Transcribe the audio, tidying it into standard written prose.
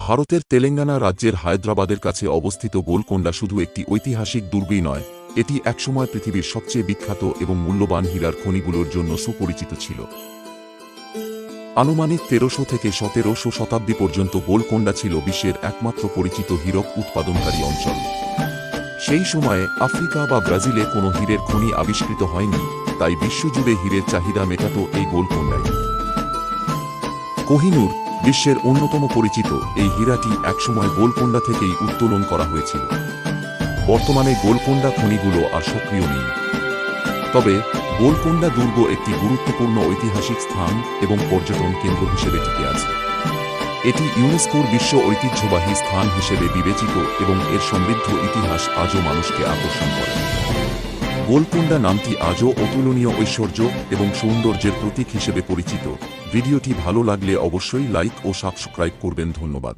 ভারতের তেলেঙ্গানা রাজ্যের হায়দ্রাবাদের কাছে অবস্থিত গোলকোন্ডা শুধু একটি ঐতিহাসিক দুর্গই নয়, এটি একসময় পৃথিবীর সবচেয়ে বিখ্যাত এবং মূল্যবান হীরার খনিগুলোর জন্য সুপরিচিত ছিল। আনুমানিক ১৩০০ থেকে ১৭শ শতাব্দী পর্যন্ত গোলকোন্ডা ছিল বিশ্বের একমাত্র পরিচিত হীরক উৎপাদনকারী অঞ্চল। সেই সময়ে আফ্রিকা বা ব্রাজিলে কোনো হীরের খনি আবিষ্কৃত হয়নি, তাই বিশ্বজুড়ে হীরের চাহিদা মেটাত এই গোলকোন্ডায়। কোহিনুর বিশ্বের অন্যতম পরিচিত এই হীরাটি একসময় গোলকোন্ডা থেকেই উত্তোলন করা হয়েছিল। বর্তমানে গোলকোন্ডা খনিগুলো আর সক্রিয় নেই। তবে গোলকোন্ডা দুর্গ একটি গুরুত্বপূর্ণ ঐতিহাসিক স্থান এবং পর্যটন কেন্দ্র হিসেবে টিকে আছে। এটি ইউনেস্কোর বিশ্ব ঐতিহ্যবাহী স্থান হিসেবে বিবেচিত এবং এর সমৃদ্ধ ইতিহাস আজও মানুষকে আকর্ষণ করে। গোলকোন্ডা নামটি আজও অতুলনীয় ঐশ্বর্য এবং সৌন্দর্যের প্রতীক হিসেবে পরিচিত। ভিডিওটি ভালো লাগলে অবশ্যই লাইক ও সাবস্ক্রাইব করবেন। ধন্যবাদ।